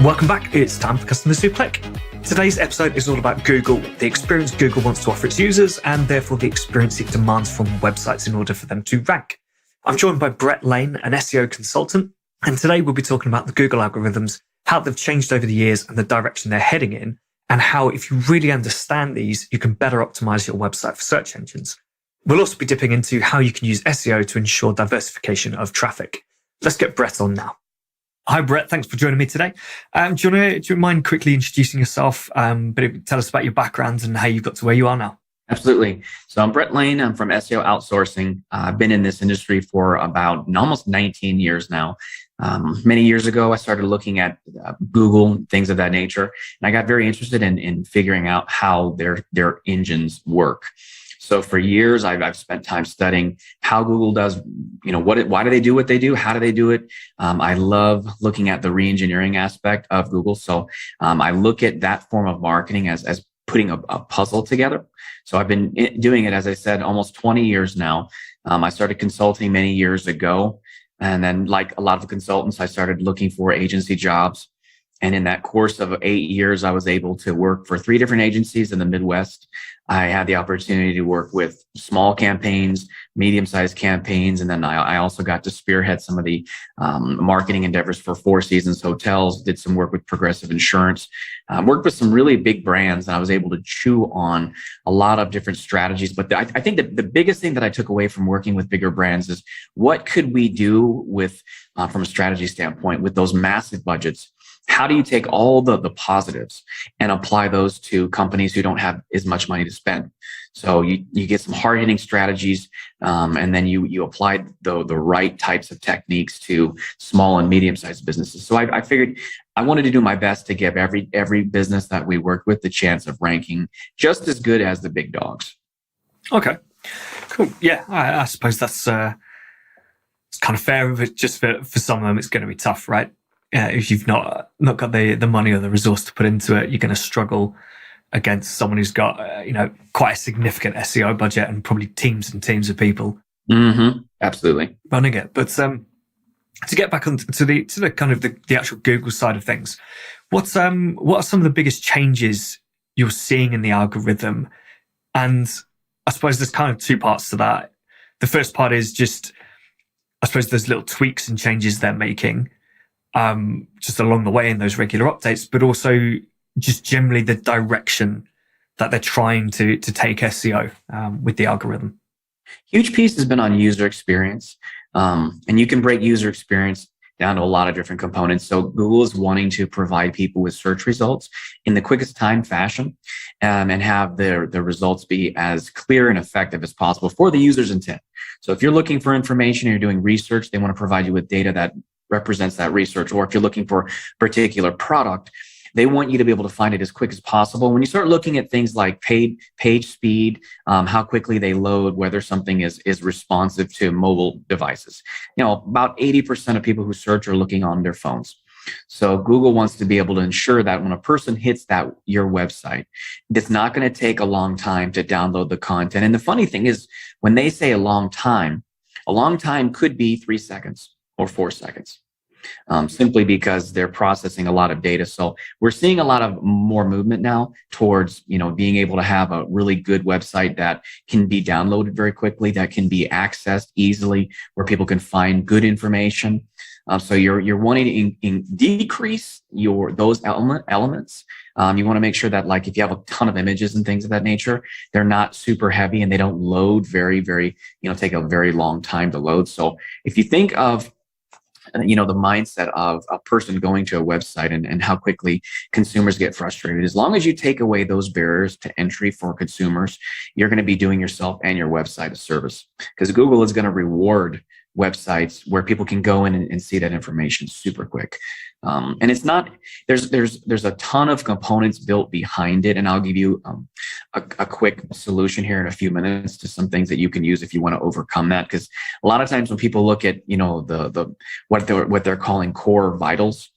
Welcome back. It's time for Customers Who Click. Today's episode is all about Google, the experience Google wants to offer its users, and therefore the experience it demands from websites in order for them to rank. I'm joined by Brett Lane, an SEO consultant, and today we'll be talking about the Google algorithms, how they've changed over the years and the direction they're heading in, and how if you really understand these, you can better optimize your website for search engines. We'll also be dipping into how you can use SEO to ensure diversification of traffic. Let's get Brett on now. Hi, Brett. Thanks for joining me today. Do you mind quickly introducing yourself, but tell us about your background and how you got to where you are now? Absolutely. So I'm Brett Lane. I'm from SEO Outsourcing. I've been in this industry for about almost 19 years now. Many years ago, I started looking at Google, things of that nature, and I got very interested in figuring out how their engines work. So for years, I've spent time studying how Google does, why do they do what they do? How do they do it? I love looking at the re-engineering aspect of Google. So I look at that form of marketing as putting a puzzle together. So I've been doing it, as I said, almost 20 years now. I started consulting many years ago. And then like a lot of consultants, I started looking for agency jobs. And in that course of 8 years, I was able to work for 3 different agencies in the Midwest. I had the opportunity to work with small campaigns, medium-sized campaigns, and then I also got to spearhead some of the marketing endeavors for Four Seasons Hotels, did some work with Progressive Insurance, worked with some really big brands, and I was able to chew on a lot of different strategies. But I think that the biggest thing that I took away from working with bigger brands is what could we do with, from a strategy standpoint, with those massive budgets? How do you take all the positives and apply those to companies who don't have as much money to spend? So you get some hard-hitting strategies, and then you apply the right types of techniques to small and medium-sized businesses. So I figured I wanted to do my best to give every business that we worked with the chance of ranking just as good as the big dogs. Okay, cool. Yeah, I suppose that's it's kind of fair. But just for some of them, it's going to be tough, right? If you've not got the money or the resource to put into it, you're going to struggle against someone who's got quite a significant SEO budget and probably teams and teams of people. Mm-hmm. Absolutely running it. But to get back onto the kind of the actual Google side of things, what are some of the biggest changes you're seeing in the algorithm? And I suppose there's kind of 2 parts to that. The first part is just, I suppose, there's little tweaks and changes they're making just along the way in those regular updates, but also just generally the direction that they're trying to take SEO with the algorithm. Huge piece has been on user experience. And you can break user experience down to a lot of different components. So Google is wanting to provide people with search results in the quickest time fashion, and have the results be as clear and effective as possible for the user's intent. So if you're looking for information and you're doing research, they want to provide you with data that represents that research. Or if you're looking for a particular product, they want you to be able to find it as quick as possible. When you start looking at things like page speed, how quickly they load, whether something is responsive to mobile devices, about 80% of people who search are looking on their phones. So Google wants to be able to ensure that when a person hits your website, it's not going to take a long time to download the content. And the funny thing is, when they say a long time could be 3 seconds or 4 seconds. Simply because they're processing a lot of data. So we're seeing a lot of more movement now towards, being able to have a really good website that can be downloaded very quickly, that can be accessed easily, where people can find good information. So you're wanting to decrease those elements. You want to make sure that, like, if you have a ton of images and things of that nature, they're not super heavy and they don't load very, very, take a very long time to load. So if you think of the mindset of a person going to a website and how quickly consumers get frustrated. As long as you take away those barriers to entry for consumers, you're going to be doing yourself and your website a service, because Google is going to reward websites where people can go in and see that information super quick. And it's not, there's a ton of components built behind it. And I'll give you a quick solution here in a few minutes to some things that you can use if you want to overcome that. Because a lot of times when people look at, what they're calling core vitals,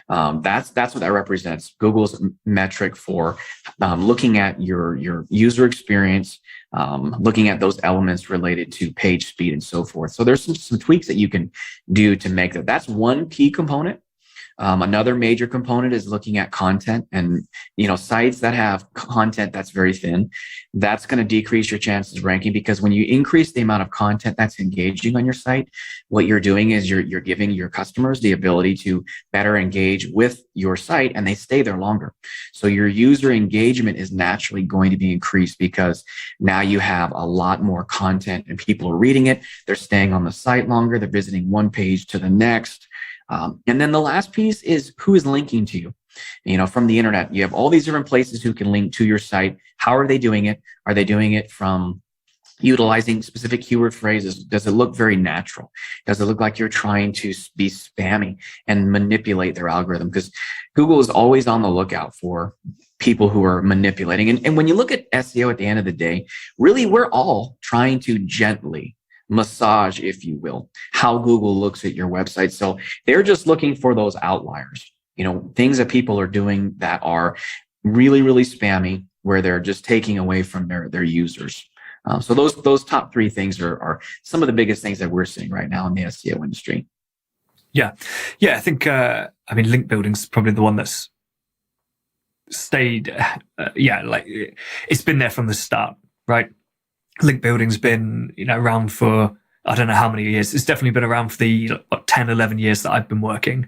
that's what that represents. Google's metric for looking at your user experience, looking at those elements related to page speed and so forth. So there's some tweaks that you can do to make that. That's one key component. Another major component is looking at content, and sites that have content that's very thin, that's going to decrease your chances of ranking, because when you increase the amount of content that's engaging on your site, what you're doing is you're giving your customers the ability to better engage with your site, and they stay there longer. So your user engagement is naturally going to be increased because now you have a lot more content and people are reading it. They're staying on the site longer. They're visiting one page to the next. And then the last piece is who is linking to you. From the internet, you have all these different places who can link to your site. How are they doing it? Are they doing it from utilizing specific keyword phrases? Does it look very natural? Does it look like you're trying to be spammy and manipulate their algorithm? Because Google is always on the lookout for people who are manipulating. And when you look at SEO at the end of the day, really, we're all trying to gently massage, if you will, how Google looks at your website. So they're just looking for those outliers, things that people are doing that are really, really spammy, where they're just taking away from their users. So those top three things are some of the biggest things that we're seeing right now in the SEO industry. Yeah. I think link building's probably the one that's stayed. It's been there from the start, right? Link building's been around for I don't know how many years. It's definitely been around for the 10, 11 years that I've been working.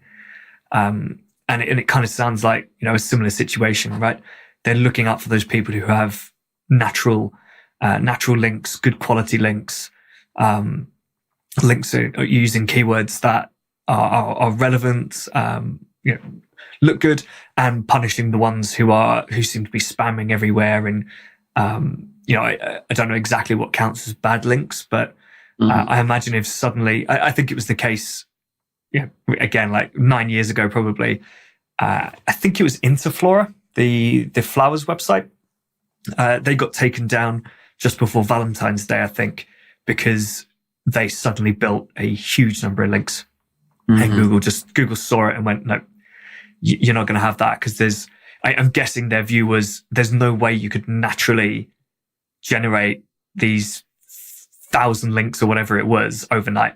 And it kind of sounds like a similar situation, right? They're looking out for those people who have natural links, good quality links, links are using keywords that are relevant, look good, and punishing the ones who seem to be spamming everywhere. And I don't know exactly what counts as bad links, but I imagine if suddenly, I think it was the case, again, like 9 years ago, probably, I think it was Interflora, the flowers website. They got taken down just before Valentine's Day, I think, because they suddenly built a huge number of links. And Google saw it and went, no, you're not going to have that, because I'm guessing their view was there's no way you could naturally generate these 1,000 links or whatever it was overnight,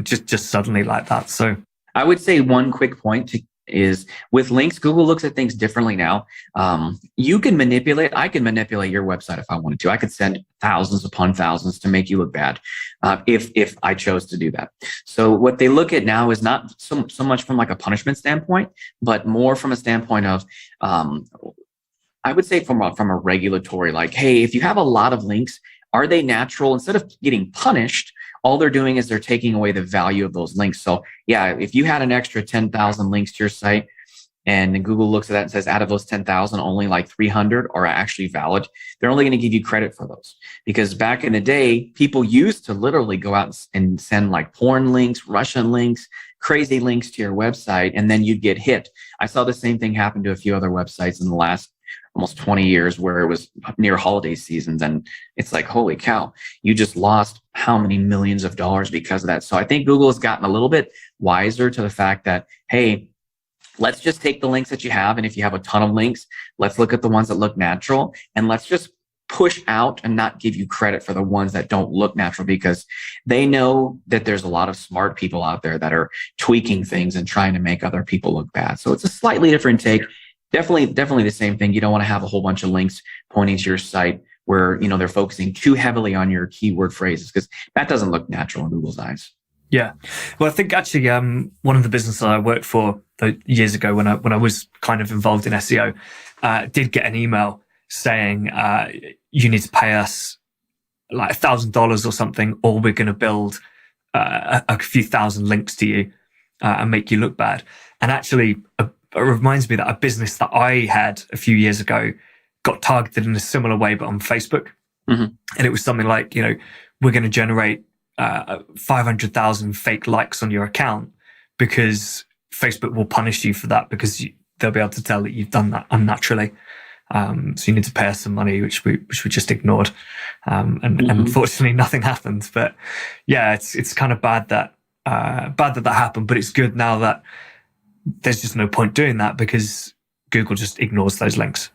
just suddenly like that. So I would say one quick point is with links, Google looks at things differently now. I can manipulate your website if I wanted to. I could send thousands upon thousands to make you look bad, if I chose to do that. So what they look at now is not so much from like a punishment standpoint, but more from a standpoint of, I would say from a regulatory, like, hey, if you have a lot of links, are they natural? Instead of getting punished, all they're doing is they're taking away the value of those links. So yeah, if you had an extra 10,000 links to your site, and then Google looks at that and says, out of those 10,000, only like 300 are actually valid, they're only going to give you credit for those. Because back in the day, people used to literally go out and send like porn links, Russian links, crazy links to your website, and then you'd get hit. I saw the same thing happen to a few other websites in the last almost 20 years, where it was near holiday seasons. And it's like, holy cow, you just lost how many millions of dollars because of that. So I think Google has gotten a little bit wiser to the fact that, hey, let's just take the links that you have. And if you have a ton of links, let's look at the ones that look natural, and let's just push out and not give you credit for the ones that don't look natural, because they know that there's a lot of smart people out there that are tweaking things and trying to make other people look bad. So it's a slightly different take. Definitely the same thing. You don't want to have a whole bunch of links pointing to your site where, they're focusing too heavily on your keyword phrases, because that doesn't look natural in Google's eyes. Yeah. Well, I think actually, one of the businesses I worked for years ago when I was kind of involved in SEO, did get an email saying, you need to pay us like $1,000 or something, or we're going to build a few thousand links to you and make you look bad. And actually, it reminds me that a business that I had a few years ago got targeted in a similar way, but on Facebook. And it was something like, we're going to generate 500,000 fake likes on your account, because Facebook will punish you for that, because they'll be able to tell that you've done that unnaturally. So you need to pay us some money, which we just ignored. And unfortunately nothing happened. But yeah, it's kind of bad that happened, but it's good now that there's just no point doing that, because Google just ignores those links.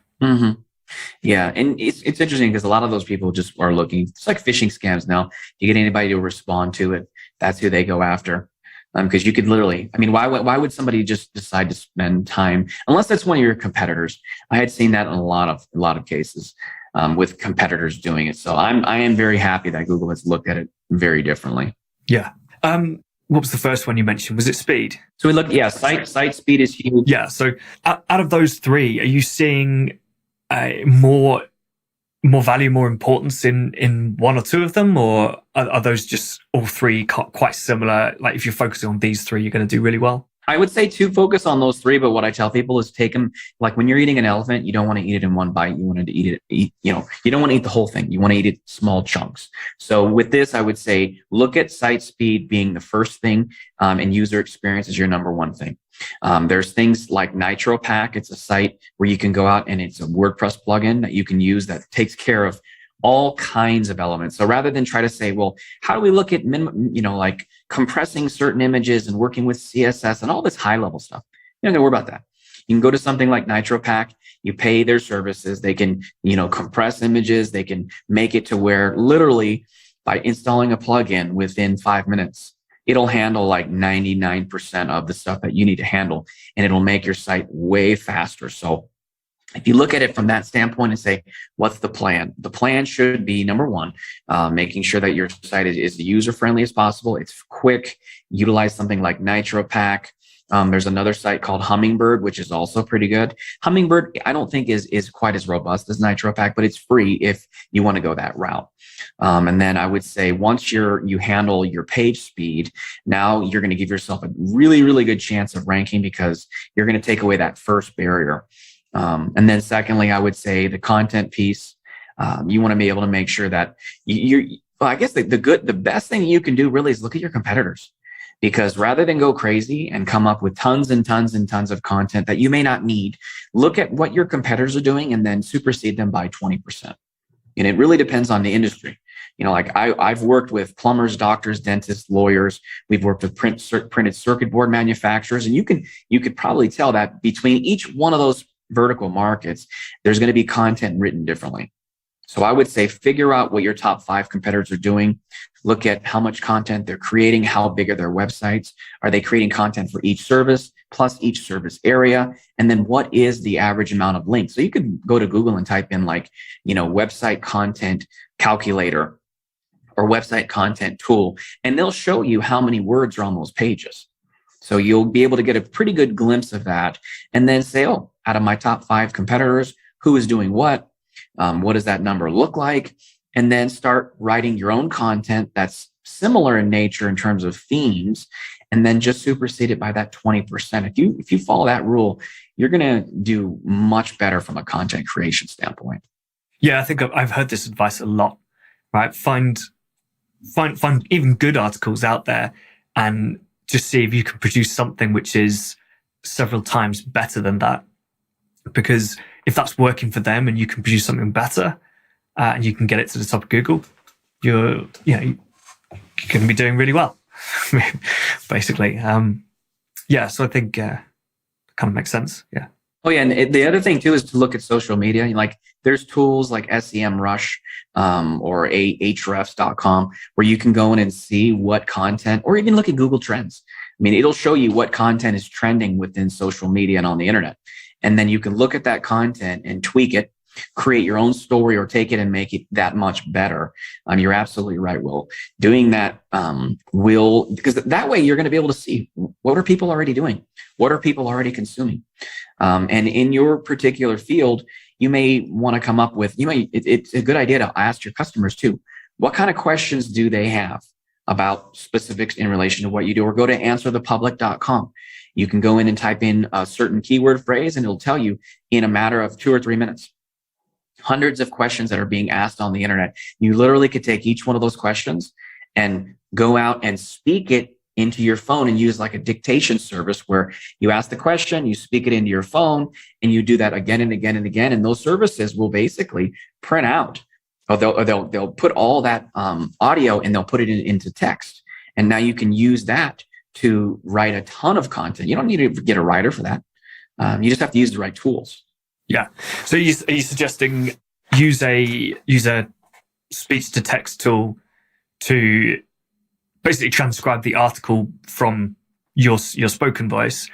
Yeah. And it's interesting because a lot of those people just are looking, it's like phishing scams now. You get anybody to respond to it, that's who they go after. Because you could literally, I mean, why would somebody just decide to spend time unless that's one of your competitors? I had seen that in a lot of cases with competitors doing it. So I am very happy that Google has looked at it very differently. Yeah. What was the first one you mentioned? Was it speed? So we looked, site speed is huge. Yeah. So out of those three, are you seeing more value, more importance in one or two of them, or are those just all three quite similar? Like if you're focusing on these three, you're going to do really well. I would say to focus on those three, but what I tell people is take them, like when you're eating an elephant, you don't want to eat it in one bite. You want to eat it, you don't want to eat the whole thing. You want to eat it small chunks. So with this, I would say, look at site speed being the first thing, and user experience is your number one thing. There's things like NitroPack. It's a site where you can go out and it's a WordPress plugin that you can use that takes care of all kinds of elements. So rather than try to say, well, how do we look at like compressing certain images and working with CSS and all this high level stuff, you don't worry about that. You can go to something like NitroPack. You pay their services. They can, compress images. They can make it to where literally by installing a plugin within 5 minutes, it'll handle like 99% of the stuff that you need to handle, and it'll make your site way faster. So if you look at it from that standpoint and say, what's the plan? The plan should be, number one, making sure that your site is user-friendly as possible. It's quick. Utilize something like NitroPack. There's another site called Hummingbird, which is also pretty good. Hummingbird, I don't think is quite as robust as NitroPack, but it's free if you want to go that route. And then I would say once you handle your page speed, now you're going to give yourself a really, really good chance of ranking because you're going to take away that first barrier. And then secondly, I would say the content piece, you want to be able to make sure that I guess the best thing you can do really is look at your competitors, because rather than go crazy and come up with tons and tons and tons of content that you may not need, look at what your competitors are doing and then supersede them by 20%. And it really depends on the industry. Like I've worked with plumbers, doctors, dentists, lawyers. We've worked with printed circuit board manufacturers. And you could probably tell that between each one of those vertical markets, there's going to be content written differently. So I would say figure out what your top 5 competitors are doing. Look at how much content they're creating, how big are their websites. Are they creating content for each service plus each service area? And then what is the average amount of links? So you could go to Google and type in website content calculator or website content tool, and they'll show you how many words are on those pages. So you'll be able to get a pretty good glimpse of that and then say, oh, out of my top 5 competitors, who is doing what? What does that number look like? And then start writing your own content that's similar in nature in terms of themes, and then just supersede it by that 20%. If you follow that rule, you're going to do much better from a content creation standpoint. Yeah, I think I've heard this advice a lot, right? Find even good articles out there and just see if you can produce something which is several times better than that. Because if that's working for them and you can produce something better and you can get it to the top of Google, you're going to be doing really well, basically. So I think kind of makes sense. Yeah. Oh yeah, and the other thing too is to look at social media. Like there's tools like SEMrush or Ahrefs.com where you can go in and see what content, or even look at Google Trends. I mean, it'll show you what content is trending within social media and on the internet. And then you can look at that content and tweak it, create your own story, or take it and make it that much better. You're absolutely right, Will. Doing that because that way you're going to be able to see what are people already doing? What are people already consuming? And in your particular field, you may want to come up with, it's a good idea to ask your customers too, what kind of questions do they have about specifics in relation to what you do? Or go to answerthepublic.com. You can go in and type in a certain keyword phrase and it'll tell you in a matter of 2 or 3 minutes. Hundreds of questions that are being asked on the internet. You literally could take each one of those questions and go out and speak it into your phone and use like a dictation service where you ask the question, you speak it into your phone, and you do that again and again and again. And those services will basically print out, or they'll put all that audio and they'll put it into text. And now you can use that to write a ton of content. You don't need to get a writer for that. You just have to use the right tools. Yeah. So are you suggesting use a speech to text tool to basically transcribe the article from your spoken voice,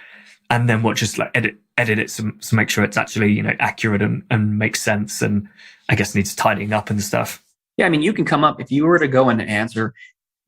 and then what, just like edit it to make sure it's actually, accurate and makes sense, and I guess needs tidying up and stuff. Yeah, I mean, you can come up, if you were to go and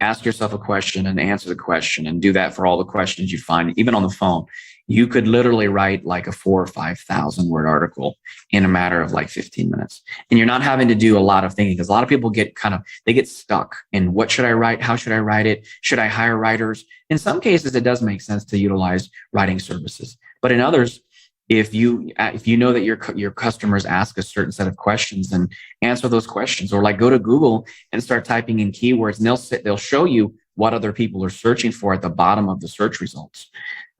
ask yourself a question and answer the question and do that for all the questions you find, even on the phone, you could literally write like a 4,000 or 5,000 word article in a matter of like 15 minutes. And you're not having to do a lot of thinking, because a lot of people they get stuck in, what should I write? How should I write it? Should I hire writers? In some cases, it does make sense to utilize writing services. But in others, if you know that your customers ask a certain set of questions, and answer those questions, or like go to Google and start typing in keywords, and they'll show you what other people are searching for at the bottom of the search results.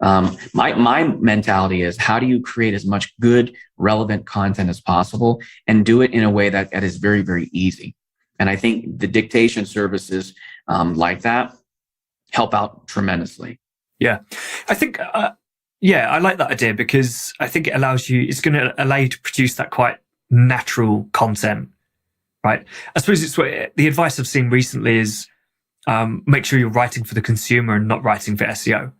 My mentality is, how do you create as much good, relevant content as possible, and do it in a way that is very, very easy? And I think the dictation services like that help out tremendously. Yeah, I think. Yeah, I like that idea, because I think it's going to allow you to produce that quite natural content, right? I suppose it's the advice I've seen recently is, make sure you're writing for the consumer and not writing for SEO.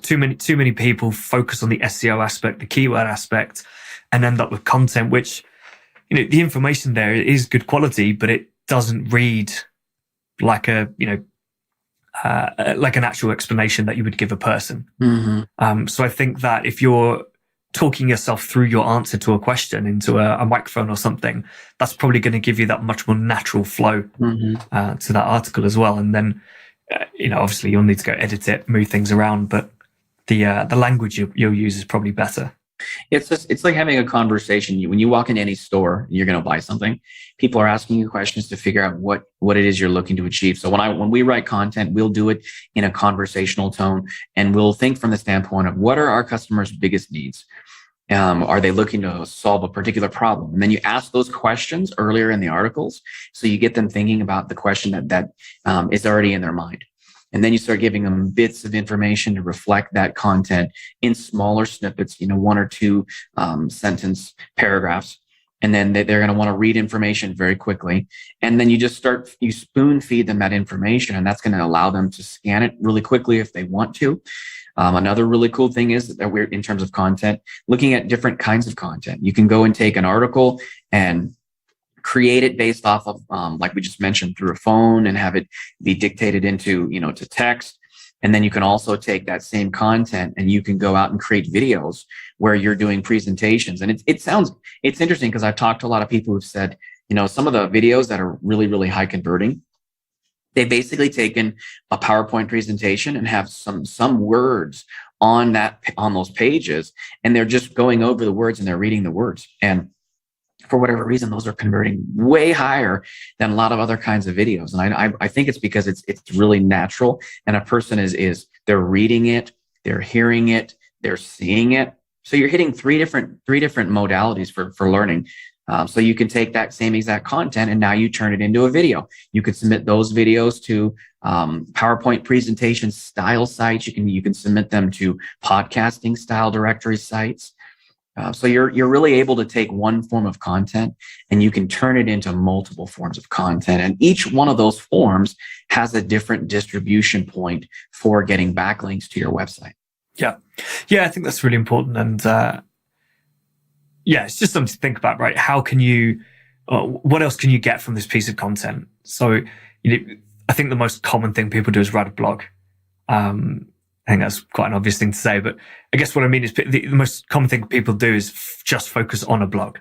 Too many people focus on the SEO aspect, the keyword aspect, and end up with content which, the information there is good quality, but it doesn't read like like an actual explanation that you would give a person. Mm-hmm. So I think that if you're talking yourself through your answer to a question into a microphone or something, that's probably going to give you that much more natural flow to that article as well. And then, obviously you'll need to go edit it, move things around, but the language you'll use is probably better. It's like having a conversation. When you walk into any store, you're going to buy something. People are asking you questions to figure out what it is you're looking to achieve. So when we write content, we'll do it in a conversational tone, and we'll think from the standpoint of, what are our customers' biggest needs? Are they looking to solve a particular problem? And then you ask those questions earlier in the articles, so you get them thinking about the question that is already in their mind. And then you start giving them bits of information to reflect that content in smaller snippets, 1 or 2 sentence paragraphs. And then they're going to want to read information very quickly. And then you spoon feed them that information, and that's going to allow them to scan it really quickly if they want to. Another really cool thing is that we're, in terms of content, looking at different kinds of content. You can go and take an article and create it based off of, like we just mentioned, through a phone, and have it be dictated into, to text. And then you can also take that same content and you can go out and create videos where you're doing presentations. And it's interesting, because I've talked to a lot of people who've said, some of the videos that are really, really high converting, they've basically taken a PowerPoint presentation and have some words on those pages, and they're just going over the words and they're reading the words. And for whatever reason, those are converting way higher than a lot of other kinds of videos. And I think it's because it's really natural, and a person is they're reading it, they're hearing it, they're seeing it. So you're hitting three different modalities for learning. So you can take that same exact content, and now you turn it into a video. You could submit those videos to PowerPoint presentation style sites. You can submit them to podcasting style directory sites. So you're really able to take one form of content and you can turn it into multiple forms of content. And each one of those forms has a different distribution point for getting backlinks to your website. Yeah. I think that's really important. And it's just something to think about, right? How can you, what else can you get from this piece of content? So, I think the most common thing people do is write a blog. I think that's quite an obvious thing to say, but I guess what I mean is the most common thing people do is just focus on a blog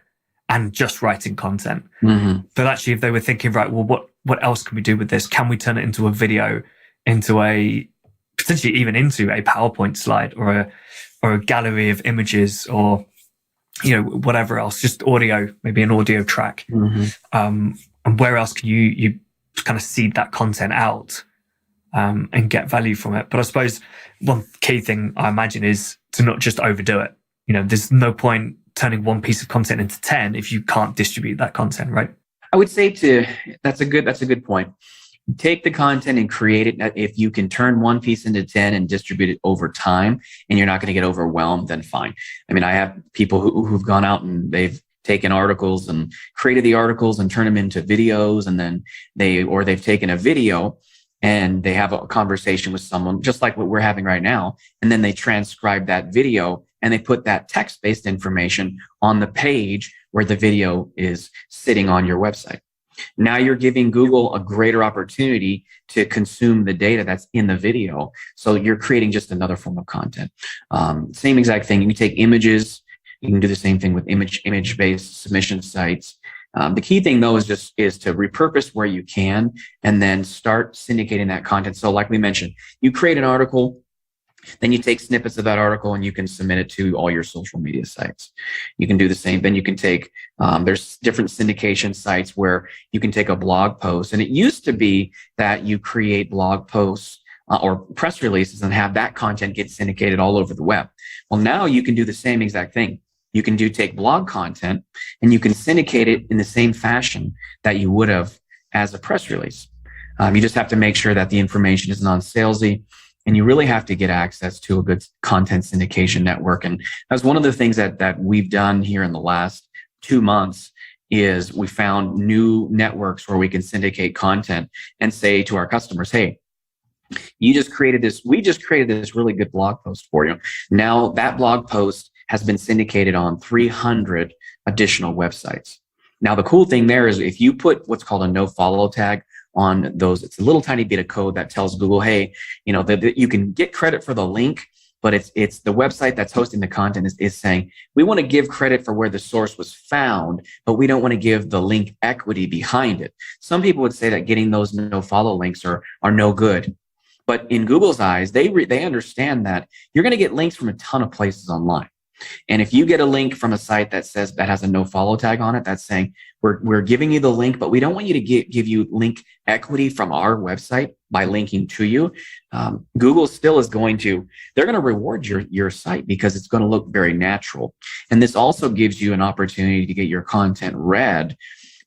and just writing content. Mm-hmm. But actually, if they were thinking, right, well, what else can we do with this? Can we turn it into a video, potentially even into a PowerPoint slide or a gallery of images, or, whatever else, just audio, maybe an audio track. Mm-hmm. And where else can you kind of seed that content out? And get value from it. But I suppose one key thing I imagine is to not just overdo it. There's no point turning one piece of content into 10 if you can't distribute that content, right? I would say that's a good point. Take the content and create it. If you can turn one piece into 10 and distribute it over time, and you're not going to get overwhelmed, then fine. I mean, I have people who've gone out and they've taken articles and created the articles and turned them into videos, and then they've taken a video and they have a conversation with someone just like what we're having right now, and then they transcribe that video and they put that text-based information on the page where the video is sitting on your website. Now you're giving Google a greater opportunity to consume the data that's in the video. So you're creating just another form of content. Same exact thing. You take images. You can do the same thing with image-based submission sites. The key thing though is to repurpose where you can and then start syndicating that content. So like we mentioned, you create an article, then you take snippets of that article and you can submit it to all your social media sites. You can do the same. Then you can take, there's different syndication sites where you can take a blog post. And it used to be that you create blog posts or press releases and have that content get syndicated all over the web. Well, now you can do the same exact thing. You can take blog content and you can syndicate it in the same fashion that you would have as a press release. You just have to make sure that the information is non-salesy, and you really have to get access to a good content syndication network. And that's one of the things that we've done here in the last 2 months is we found new networks where we can syndicate content and say to our customers, hey, we just created this really good blog post for you. Now that blog post has been syndicated on 300 additional websites. Now, the cool thing there is if you put what's called a no follow tag on those, it's a little tiny bit of code that tells Google, hey, that you can get credit for the link, but it's the website that's hosting the content is saying, we want to give credit for where the source was found, but we don't want to give the link equity behind it. Some people would say that getting those no follow links are no good. But in Google's eyes, they understand that you're going to get links from a ton of places online. And if you get a link from a site that has a no follow tag on it, that's saying we're giving you the link, but we don't want you to give you link equity from our website by linking to you. Google still is they're going to reward your site because it's going to look very natural. And this also gives you an opportunity to get your content read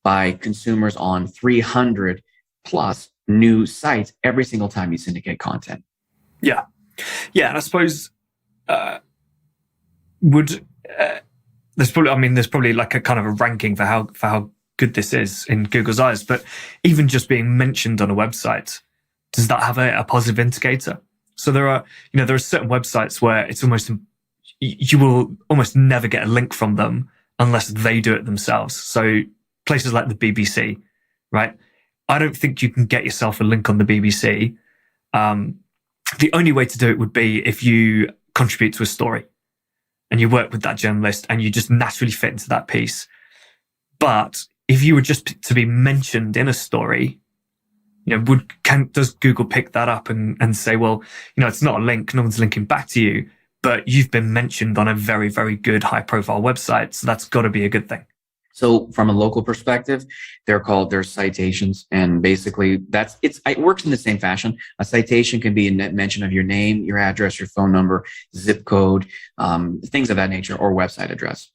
by consumers on 300 plus new sites every single time you syndicate content. Yeah. And I suppose, there's probably like a kind of a ranking for how good this is in Google's eyes, but even just being mentioned on a website, does that have a positive indicator? So there are certain websites where it's almost, you will almost never get a link from them unless they do it themselves. So places like the BBC, right? I don't think you can get yourself a link on the BBC. The only way to do it would be if you contribute to a story and you work with that journalist and you just naturally fit into that piece. But if you were just to be mentioned in a story, does Google pick that up and say, well, it's not a link, no one's linking back to you, but you've been mentioned on a very, very good high profile website. So that's got to be a good thing. So from a local perspective, they're citations, and basically it works in the same fashion. A citation can be a mention of your name, your address, your phone number, zip code, things of that nature, or website address.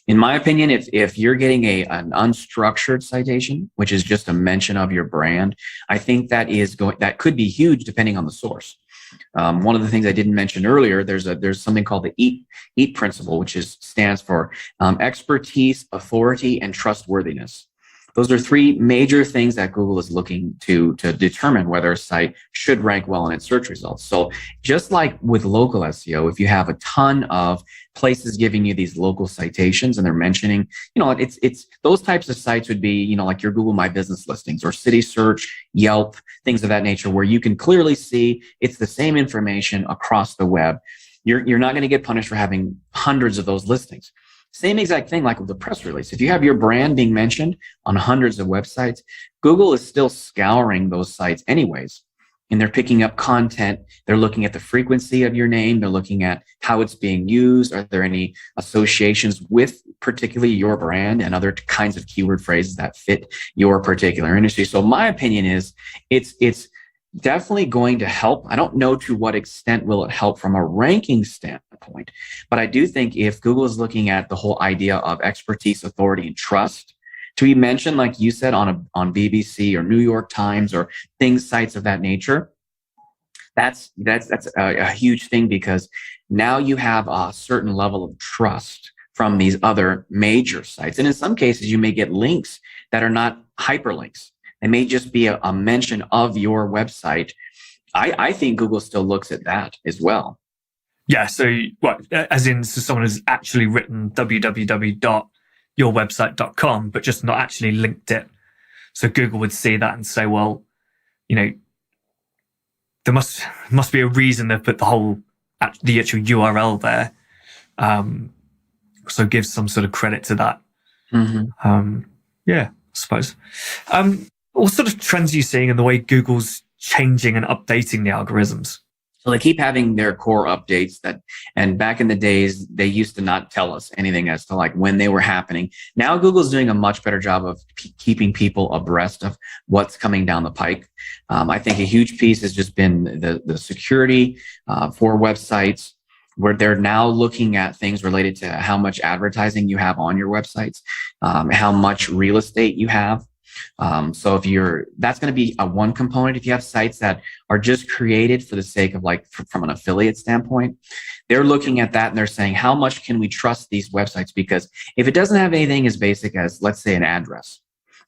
In my opinion, if you're getting an unstructured citation, which is just a mention of your brand, I think that could be huge depending on the source. One of the things I didn't mention earlier, there's something called the EAT principle, which stands for expertise, authority, and trustworthiness. Those are 3 major things that Google is looking to determine whether a site should rank well in its search results. So just like with local SEO, if you have a ton of places giving you these local citations and they're mentioning, it's those types of sites would be, like your Google My Business listings or City Search, Yelp, things of that nature, where you can clearly see it's the same information across the web. You're not going to get punished for having hundreds of those listings. Same exact thing like with the press release. If you have your brand being mentioned on hundreds of websites, Google is still scouring those sites anyways. And they're picking up content. They're looking at the frequency of your name. They're looking at how it's being used. Are there any associations with particularly your brand and other kinds of keyword phrases that fit your particular industry? So my opinion is it's definitely going to help. I don't know to what extent will it help from a ranking standpoint, but I do think if Google is looking at the whole idea of expertise, authority, and trust to be mentioned, like you said, on BBC or New York Times or sites of that nature, that's a huge thing, because now you have a certain level of trust from these other major sites. And in some cases, you may get links that are not hyperlinks. They may just be a mention of your website. I think Google still looks at that as well. Yeah. So what, as in, so someone has actually written www.yourwebsite.com, but just not actually linked it. So Google would see that and say, well, there must be a reason they've put the actual URL there. So give some sort of credit to that. Yeah, I suppose. What sort of trends are you seeing in the way Google's changing and updating the algorithms? So they keep having their core updates and back in the days, they used to not tell us anything as to like when they were happening. Now Google's doing a much better job of keeping people abreast of what's coming down the pike. I think a huge piece has just been the security for websites, where they're now looking at things related to how much advertising you have on your websites, how much real estate you have. So that's going to be one component. If you have sites that are just created for the sake of from an affiliate standpoint, they're looking at that and they're saying, how much can we trust these websites? Because if it doesn't have anything as basic as, let's say, an address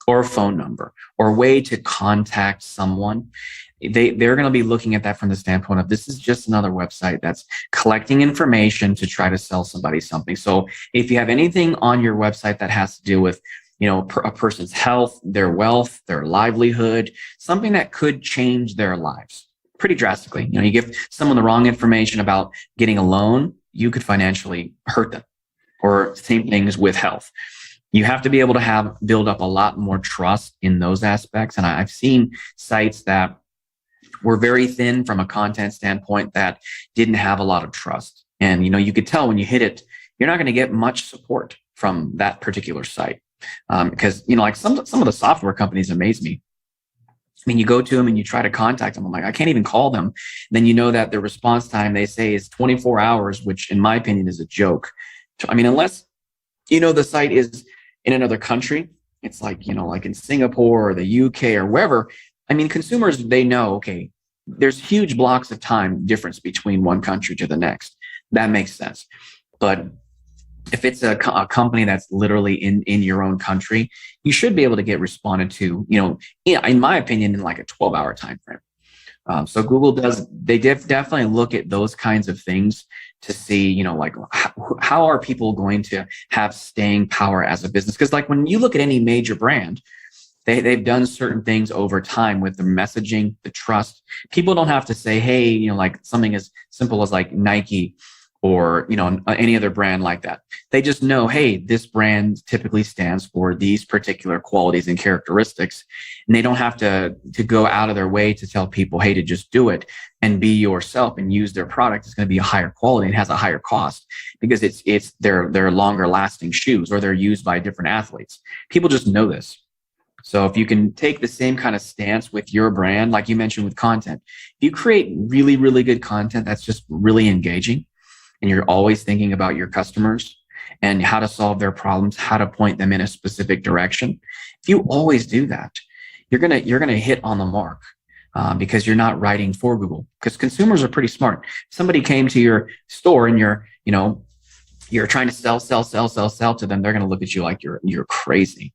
or a phone number or a way to contact someone, they're going to be looking at that from the standpoint of, this is just another website that's collecting information to try to sell somebody something. So if you have anything on your website that has to do with a person's health, their wealth, their livelihood, something that could change their lives pretty drastically. You give someone the wrong information about getting a loan, you could financially hurt them. Or same things with health. You have to be able to build up a lot more trust in those aspects. And I've seen sites that were very thin from a content standpoint that didn't have a lot of trust. And, you could tell when you hit it, you're not going to get much support from that particular site. Because, like some of the software companies amaze me. I mean, you go to them and you try to contact them. I'm like, I can't even call them. Then their response time, they say, is 24 hours, which in my opinion is a joke. I mean, unless, the site is in another country, it's like in Singapore or the UK or wherever. I mean, consumers, they know, okay, there's huge blocks of time difference between one country to the next. That makes sense. But if it's a company that's literally in your own country, you should be able to get responded to, in my opinion, in like a 12-hour time frame. So Google definitely look at those kinds of things to see, how are people going to have staying power as a business? Because when you look at any major brand, they've done certain things over time with the messaging, the trust. People don't have to say, hey, something as simple as Nike or any other brand like that. They just know, hey, this brand typically stands for these particular qualities and characteristics, and they don't have to go out of their way to tell people, hey, to just do it and be yourself and use their product. It's going to be a higher quality and has a higher cost because it's their longer lasting shoes, or they're used by different athletes. People just know this. So if you can take the same kind of stance with your brand, like you mentioned with content, if you create really, really good content that's just really engaging, and you're always thinking about your customers and how to solve their problems, how to point them in a specific direction. If you always do that, you're gonna hit on the mark because you're not writing for Google. Because consumers are pretty smart. If somebody came to your store and you're trying to sell to them, they're gonna look at you like you're crazy.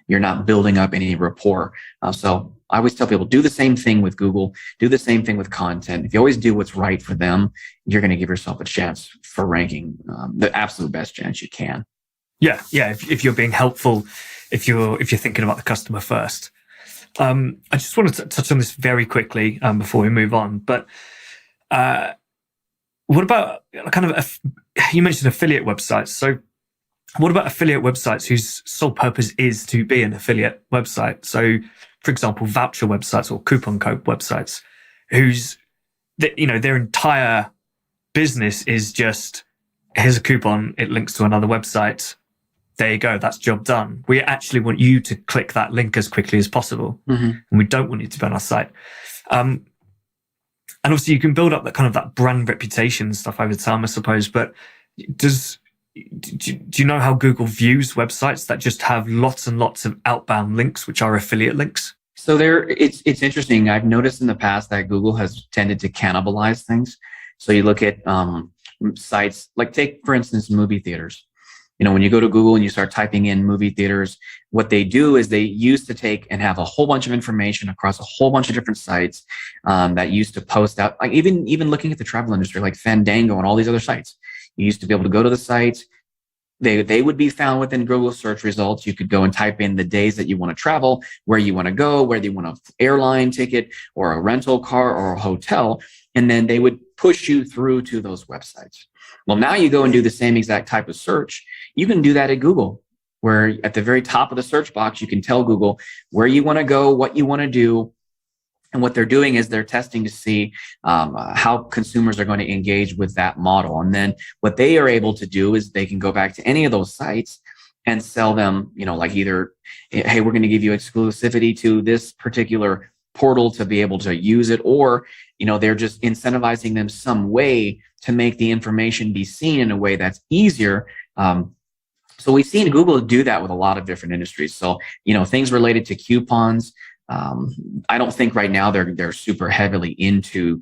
You're not building up any rapport. So I always tell people, do the same thing with Google, do the same thing with content. If you always do what's right for them, you're going to give yourself a chance for ranking, the absolute best chance you can. Yeah. If you're being helpful, if you're thinking about the customer first. I just wanted to touch on this very quickly before we move on. But what about you mentioned affiliate websites. So what about affiliate websites whose sole purpose is to be an affiliate website? So, for example, voucher websites or coupon code websites, their entire business is just, here's a coupon, it links to another website. There you go, that's job done. We actually want you to click that link as quickly as possible. Mm-hmm. And we don't want you to be on our site. And obviously you can build up that brand reputation and stuff over time, I suppose. But do you know how Google views websites that just have lots and lots of outbound links, which are affiliate links? So it's interesting. I've noticed in the past that Google has tended to cannibalize things. So you look at sites like, take for instance movie theaters. When you go to Google and you start typing in movie theaters, what they do is they used to take and have a whole bunch of information across a whole bunch of different sites that used to post out, like even looking at the travel industry, like Fandango and all these other sites. You used to be able to go to the sites. They would be found within Google search results. You could go and type in the days that you want to travel, where you want to go, whether you want an airline ticket or a rental car or a hotel, and then they would push you through to those websites. Well, now you go and do the same exact type of search. You can do that at Google, where at the very top of the search box, you can tell Google where you want to go, what you want to do. And what they're doing is they're testing to see how consumers are going to engage with that model. And then what they are able to do is they can go back to any of those sites and sell them, like either, hey, we're going to give you exclusivity to this particular portal to be able to use it, or, they're just incentivizing them some way to make the information be seen in a way that's easier. So we've seen Google do that with a lot of different industries. So, things related to coupons. I don't think right now they're super heavily into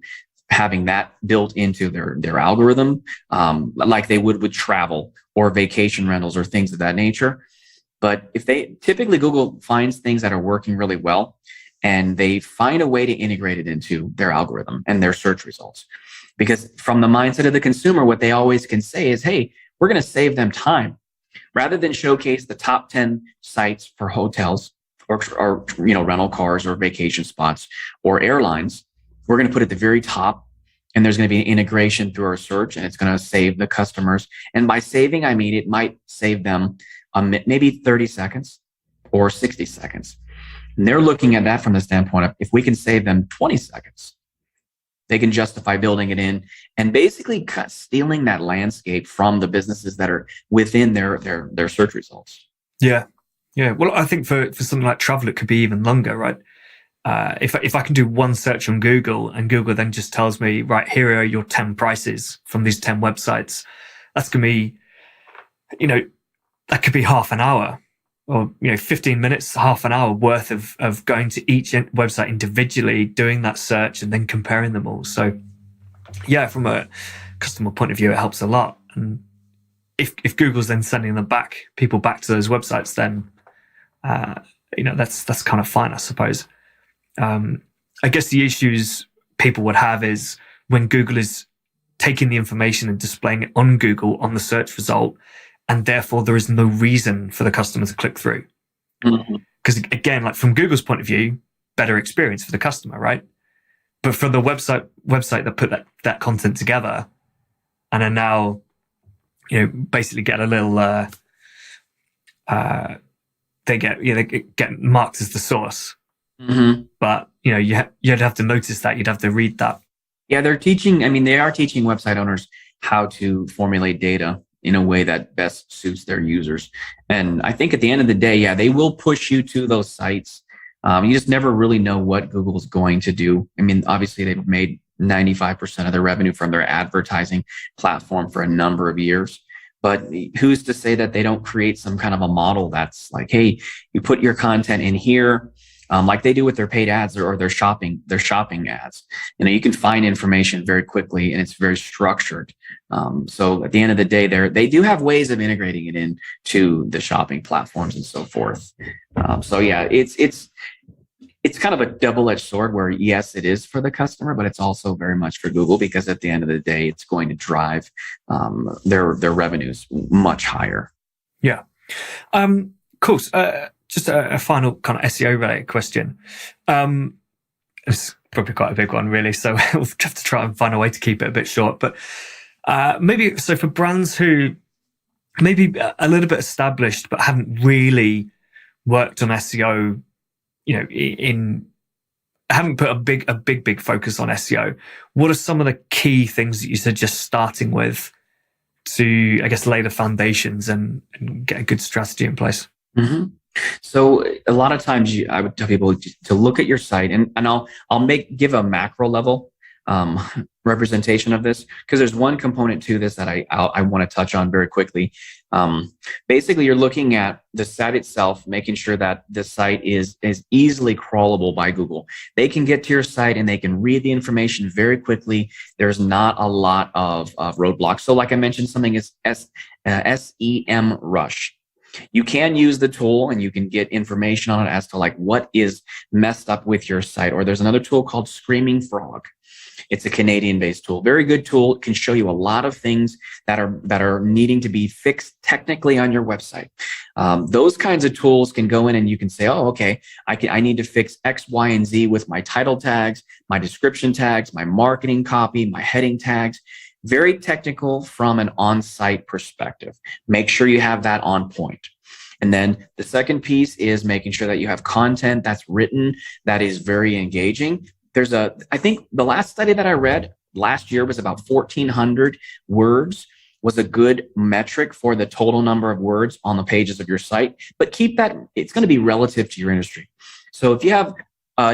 having that built into their algorithm, like they would with travel or vacation rentals or things of that nature. But if typically Google finds things that are working really well, and they find a way to integrate it into their algorithm and their search results. Because from the mindset of the consumer, what they always can say is, hey, we're going to save them time. Rather than showcase the top 10 sites for hotels or rental cars or vacation spots or airlines, we're going to put it at the very top, and there's going to be an integration through our search, and it's going to save the customers. And by saving, I mean it might save them maybe 30 seconds or 60 seconds. And they're looking at that from the standpoint of, if we can save them 20 seconds, they can justify building it in and basically stealing that landscape from the businesses that are within their search results. Yeah. Yeah. Well, I think for something like travel, it could be even longer, right? If I can do one search on Google, and Google then just tells me, right, here are your 10 prices from these 10 websites, that's going to be, that could be half an hour or, 15 minutes, half an hour worth of going to each website individually, doing that search and then comparing them all. So yeah, from a customer point of view, it helps a lot. And if Google's then sending people back to those websites, then, that's kind of fine, I suppose. I guess the issues people would have is when Google is taking the information and displaying it on Google on the search result, and therefore there is no reason for the customer to click through. Because again, like from Google's point of view, better experience for the customer, right? But for the website that put that content together, and are now, basically get a little, they get marked as the source. But you'd have to notice that, you'd have to read that. Yeah, they are teaching website owners how to formulate data in a way that best suits their users. And I think at the end of the day, yeah, they will push you to those sites. You just never really know what Google's going to do. I mean, obviously they've made 95% of their revenue from their advertising platform for a number of years. But who's to say that they don't create some kind of a model that's like, hey, you put your content in here, like they do with their paid ads or their shopping ads. You can find information very quickly, and it's very structured. So at the end of the day, they do have ways of integrating it into the shopping platforms and so forth. So yeah, it's kind of a double-edged sword where yes, it is for the customer, but it's also very much for Google, because at the end of the day, it's going to drive their revenues much higher. Yeah. Cool. Just a final kind of SEO related question. It's probably quite a big one, really. So we'll have to try and find a way to keep it a bit short. But maybe, so for brands who maybe a little bit established, but haven't really worked on SEO, haven't put a big focus on SEO, what are some of the key things that you suggest starting with to, I guess, lay the foundations and get a good strategy in place? So a lot of times I would tell people to look at your site, and I'll give a macro level representation of this, because there's one component to this that I want to touch on very quickly. Basically, you're looking at the site itself, making sure that the site is easily crawlable by Google. They can get to your site and they can read the information very quickly. There's not a lot of roadblocks. So like I mentioned, something is SEM Rush. You can use the tool and you can get information on it as to like what is messed up with your site. Or there's another tool called Screaming Frog. It's a Canadian-based tool. Very good tool. It can show you a lot of things that are needing to be fixed technically on your website. Those kinds of tools can go in and you can say, oh, okay, I need to fix X, Y, and Z with my title tags, my description tags, my marketing copy, my heading tags. Very technical from an on-site perspective. Make sure you have that on point. And then the second piece is making sure that you have content that's written that is very engaging. I think the last study that I read last year was about 1,400 words was a good metric for the total number of words on the pages of your site. But keep that, it's going to be relative to your industry. So if you have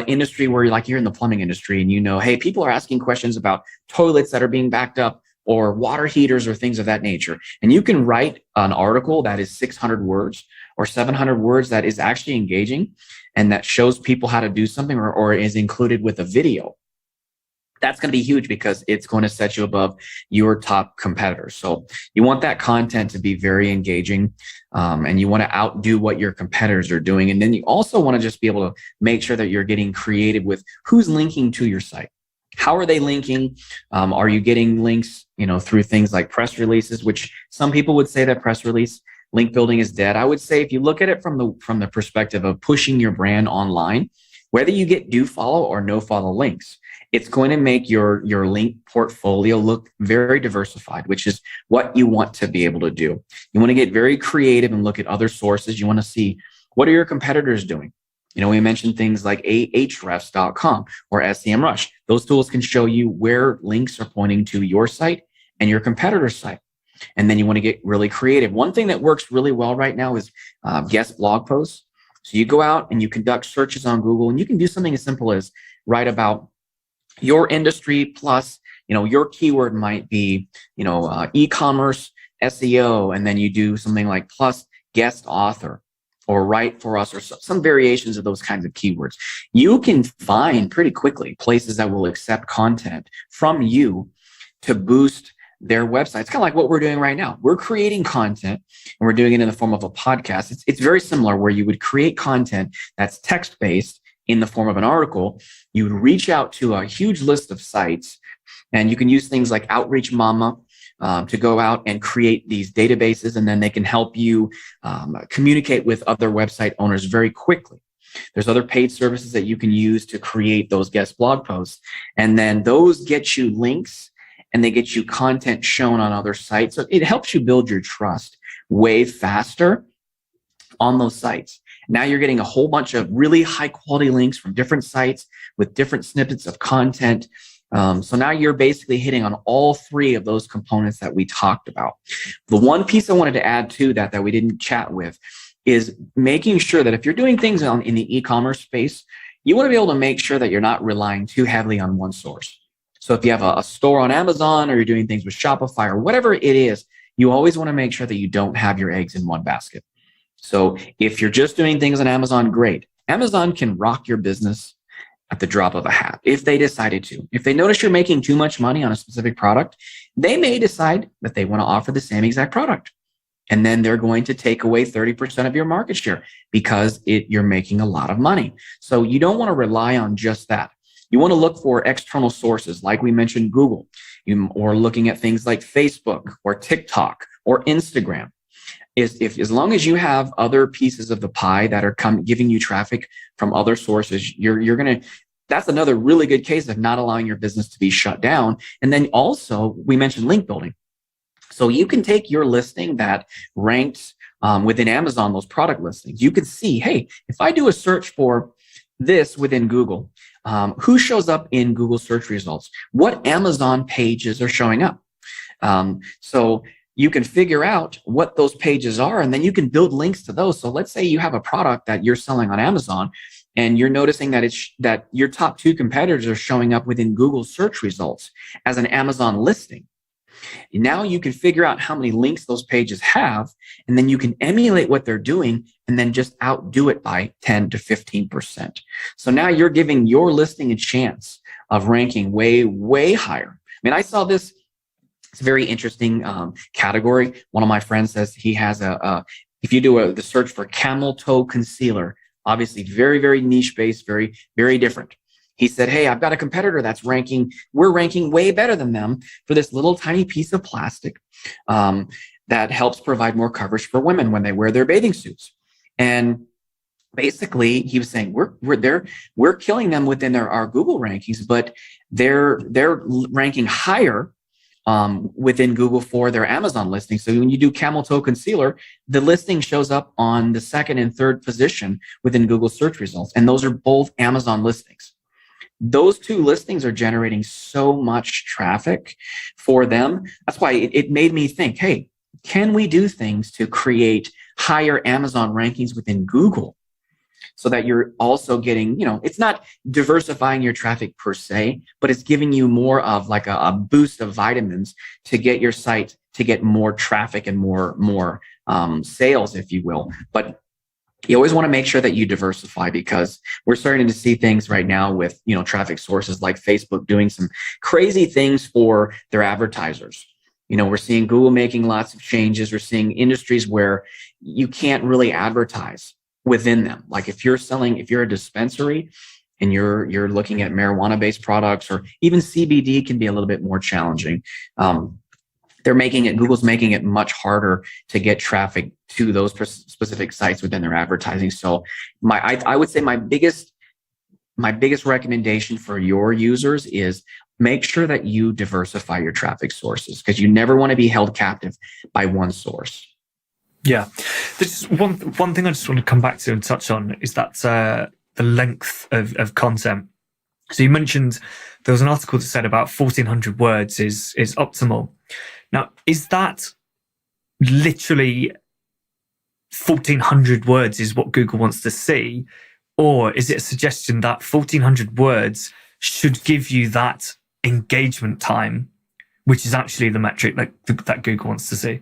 industry where you're in the plumbing industry and you know, hey, people are asking questions about toilets that are being backed up or water heaters or things of that nature. And you can write an article that is 600 words or 700 words that is actually engaging and that shows people how to do something or is included with a video. That's going to be huge because it's going to set you above your top competitors. So you want that content to be very engaging and you want to outdo what your competitors are doing. And then you also want to just be able to make sure that you're getting creative with who's linking to your site. How are they linking? Are you getting links, through things like press releases, which some people would say that press release link building is dead. I would say if you look at it from the perspective of pushing your brand online, whether you get do follow or no follow links, it's going to make your link portfolio look very diversified, which is what you want to be able to do. You want to get very creative and look at other sources. You want to see what are your competitors doing. We mentioned things like ahrefs.com or SEMrush. Those tools can show you where links are pointing to your site and your competitor's site. And then you want to get really creative. One thing that works really well right now is guest blog posts. So you go out and you conduct searches on Google and you can do something as simple as write about your industry plus, your keyword might be, e-commerce, SEO, and then you do something like plus guest author or write for us or some variations of those kinds of keywords. You can find pretty quickly places that will accept content from you to boost their website. It's kind of like what we're doing right now. We're creating content and we're doing it in the form of a podcast. It's very similar where you would create content that's text-based in the form of an article. You would reach out to a huge list of sites and you can use things like Outreach Mama to go out and create these databases, and then they can help you communicate with other website owners very quickly. There's other paid services that you can use to create those guest blog posts, and then those get you links and they get you content shown on other sites. So it helps you build your trust way faster on those sites. Now you're getting a whole bunch of really high quality links from different sites with different snippets of content. So now you're basically hitting on all three of those components that we talked about. The one piece I wanted to add to that we didn't chat with is making sure that if you're doing things in the e-commerce space, you want to be able to make sure that you're not relying too heavily on one source. So if you have a store on Amazon or you're doing things with Shopify or whatever it is, you always want to make sure that you don't have your eggs in one basket. So if you're just doing things on Amazon, great. Amazon can rock your business at the drop of a hat if they decided to. If they notice you're making too much money on a specific product, they may decide that they want to offer the same exact product. And then they're going to take away 30% of your market share because you're making a lot of money. So you don't want to rely on just that. You want to look for external sources, like we mentioned, Google, or looking at things like Facebook or TikTok or Instagram. As long as you have other pieces of the pie that are giving you traffic from other sources, you're going to, that's another really good case of not allowing your business to be shut down. And then also we mentioned link building. So you can take your listing that ranks within Amazon, those product listings. You can see, hey, if I do a search for this within Google, who shows up in Google search results? What Amazon pages are showing up? So you can figure out what those pages are, and then you can build links to those. So let's say you have a product that you're selling on Amazon, and you're noticing that your top two competitors are showing up within Google search results as an Amazon listing. Now you can figure out how many links those pages have, and then you can emulate what they're doing and then just outdo it by 10 to 15%. So now you're giving your listing a chance of ranking way, way higher. I mean, I saw this. It's a very interesting category. One of my friends says he has if you do the search for camel toe concealer, obviously very, very niche based, very, very different. He said, hey, I've got a competitor we're ranking way better than them for this little tiny piece of plastic that helps provide more coverage for women when they wear their bathing suits. And basically, he was saying we're killing them within our Google rankings, but they're ranking higher within Google for their Amazon listing. So when you do camel toe concealer, the listing shows up on the second and third position within Google search results. And those are both Amazon listings. Those two listings are generating so much traffic for them. That's why it made me think, hey, can we do things to create higher Amazon rankings within Google so that you're also getting, it's not diversifying your traffic per se, but it's giving you more of like a boost of vitamins to get your site to get more traffic and more sales, if you will. But you always want to make sure that you diversify, because we're starting to see things right now with, traffic sources like Facebook doing some crazy things for their advertisers. We're seeing Google making lots of changes. We're seeing industries where you can't really advertise within them. Like if you're a dispensary and you're looking at marijuana-based products, or even CBD can be a little bit more challenging. Google's making it much harder to get traffic to those specific sites within their advertising. So I would say my biggest recommendation for your users is make sure that you diversify your traffic sources, because you never want to be held captive by one source. Yeah. There's one thing I just want to come back to and touch on is that the length of content. So you mentioned there was an article that said about 1,400 words is optimal. Now, is that literally 1,400 words is what Google wants to see? Or is it a suggestion that 1,400 words should give you that engagement time, which is actually the metric that Google wants to see?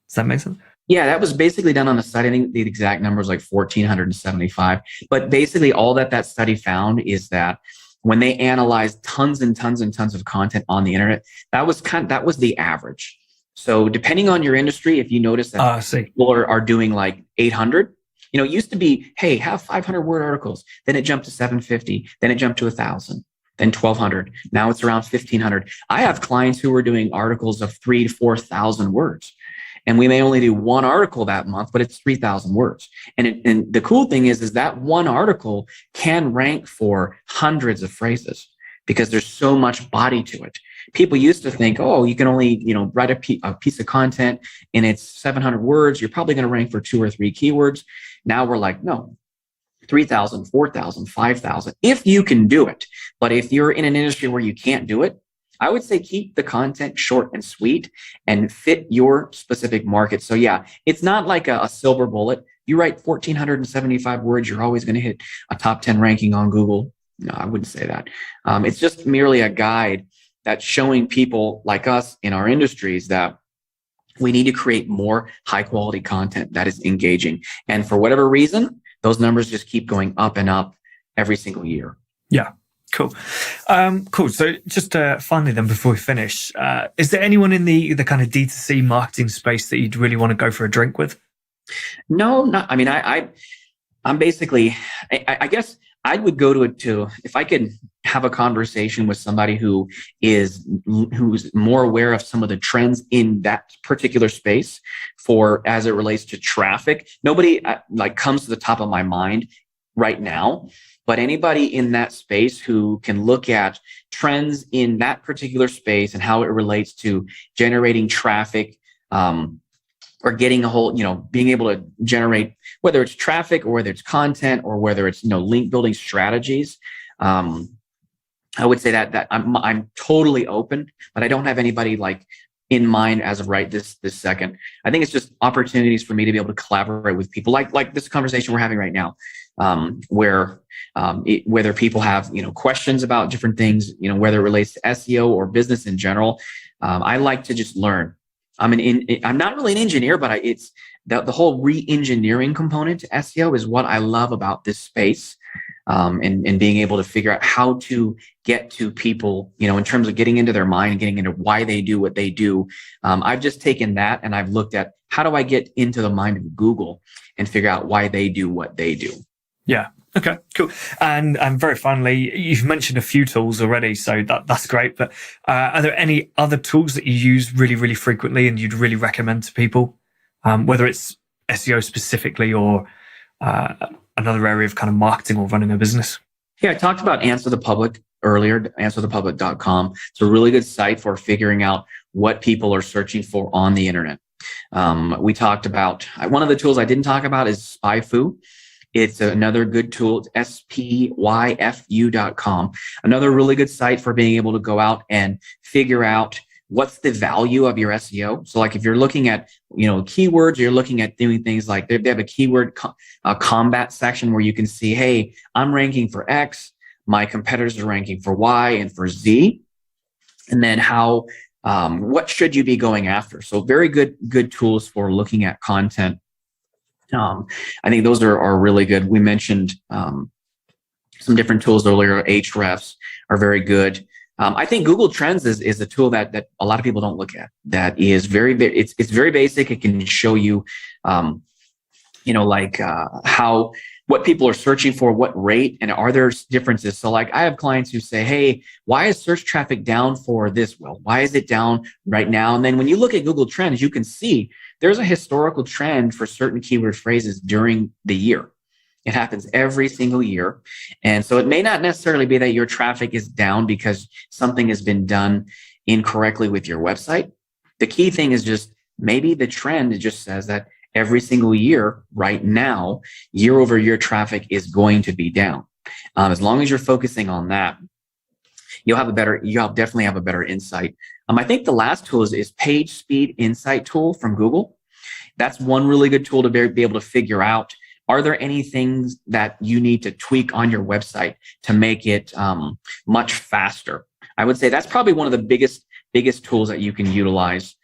Does that make sense? Yeah, that was basically done on the study. I think the exact number was like 1,475. But basically all that study found is that when they analyzed tons and tons and tons of content on the internet, that was the average. So depending on your industry, if you notice that people are doing like 800, it used to be, hey, have 500 word articles. Then it jumped to 750. Then it jumped to 1,000. Then 1,200. Now it's around 1,500. I have clients who are doing articles of 3,000 to 4,000 words. And we may only do one article that month, but it's 3,000 words. And the cool thing is that one article can rank for hundreds of phrases because there's so much body to it. People used to think, oh, you can only, write a piece of content and it's 700 words. You're probably going to rank for 2 or 3 keywords. Now we're like, no, 3,000, 4,000, 5,000, if you can do it. But if you're in an industry where you can't do it, I would say keep the content short and sweet and fit your specific market. So yeah, it's not like a silver bullet. You write 1,475 words, you're always going to hit a top 10 ranking on Google. No, I wouldn't say that. It's just merely a guide that's showing people like us in our industries that we need to create more high quality content that is engaging. And for whatever reason, those numbers just keep going up and up every single year. Yeah. Cool. Cool. So just finally then, before we finish, is there anyone in the kind of D2C marketing space that you'd really want to go for a drink with? No, not. I mean, I'm basically, I guess I would go to if I could have a conversation with somebody who's more aware of some of the trends in that particular space as it relates to traffic. Nobody comes to the top of my mind right now. But anybody in that space who can look at trends in that particular space and how it relates to generating traffic, or getting a whole, being able to generate, whether it's traffic or whether it's content or whether it's, link building strategies. I would say that I'm totally open, but I don't have anybody in mind as of right this second. I think it's just opportunities for me to be able to collaborate with people like this conversation we're having right now. whether people have, questions about different things, whether it relates to SEO or business in general. I like to just learn. I'm not really an engineer, but it's the whole re-engineering component to SEO is what I love about this space. And being able to figure out how to get to people, in terms of getting into their mind and getting into why they do what they do. I've just taken that and I've looked at how do I get into the mind of Google and figure out why they do what they do. Yeah. Okay, cool. And very finally, you've mentioned a few tools already, so that's great. But are there any other tools that you use really, really frequently and you'd really recommend to people, whether it's SEO specifically or another area of kind of marketing or running a business? Yeah, I talked about Answer the Public earlier, answerthepublic.com. It's a really good site for figuring out what people are searching for on the internet. We talked about, one of the tools I didn't talk about is SpyFu. It's another good tool, spyfu.com. Another really good site for being able to go out and figure out what's the value of your SEO. So like if you're looking at, keywords, you're looking at doing things like they have a keyword combat section where you can see, hey, I'm ranking for X, my competitors are ranking for Y and for Z. And then what should you be going after? So very good tools for looking at content. I think those are really good. We mentioned some different tools earlier. Ahrefs are very good. I think Google Trends is a tool that a lot of people don't look at. That is it's very basic. It can show you, what people are searching for, what rate, and are there differences? So like I have clients who say, hey, why is search traffic down for this? Well, why is it down right now? And then when you look at Google Trends, you can see there's a historical trend for certain keyword phrases during the year. It happens every single year. And so it may not necessarily be that your traffic is down because something has been done incorrectly with your website. The key thing is just maybe the trend just says that every single year right now, year over year traffic is going to be down. As long as you're focusing on that, you'll definitely have a better insight. I think the last tool is Page Speed Insight tool from Google. That's one really good tool to be able to figure out, are there any things that you need to tweak on your website to make it much faster? I would say that's probably one of the biggest tools that you can utilize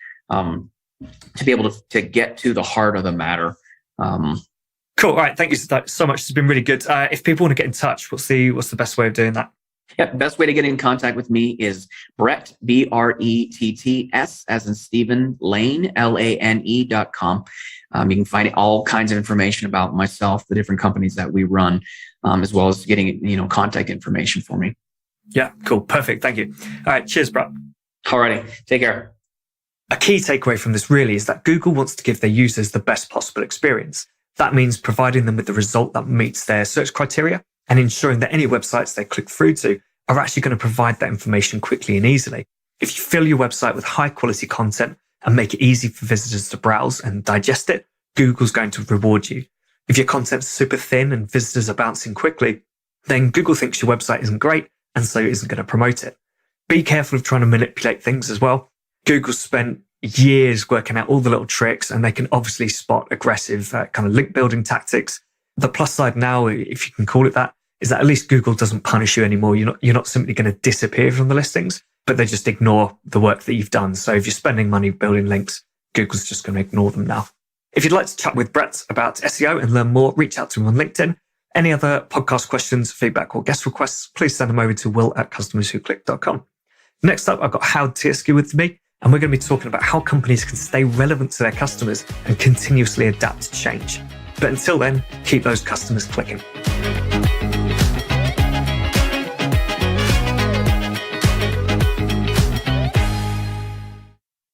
to be able to get to the heart of the matter. Cool. All right. Thank you so much. It's been really good. If people want to get in touch, what's the best way of doing that? Yeah, best way to get in contact with me is Brett, BRETTS, as in Stephen, Lane, LANE.com. You can find all kinds of information about myself, the different companies that we run, as well as getting, contact information for me. Yeah, cool. Perfect. Thank you. All right. Cheers, Brett. All righty. Take care. A key takeaway from this really is that Google wants to give their users the best possible experience. That means providing them with the result that meets their search criteria and ensuring that any websites they click through to are actually going to provide that information quickly and easily. If you fill your website with high quality content and make it easy for visitors to browse and digest it, Google's going to reward you. If your content's super thin and visitors are bouncing quickly, then Google thinks your website isn't great and so isn't going to promote it. Be careful of trying to manipulate things as well. Google spent years working out all the little tricks and they can obviously spot aggressive kind of link building tactics. The plus side now, if you can call it that, is that at least Google doesn't punish you anymore. You're not simply going to disappear from the listings, but they just ignore the work that you've done. So if you're spending money building links, Google's just going to ignore them now. If you'd like to chat with Brett about SEO and learn more, reach out to him on LinkedIn. Any other podcast questions, feedback, or guest requests, please send them over to will@customerswhoclick.com. Next up, I've got Howard Tiersky with me, and we're going to be talking about how companies can stay relevant to their customers and continuously adapt to change. But until then, keep those customers clicking.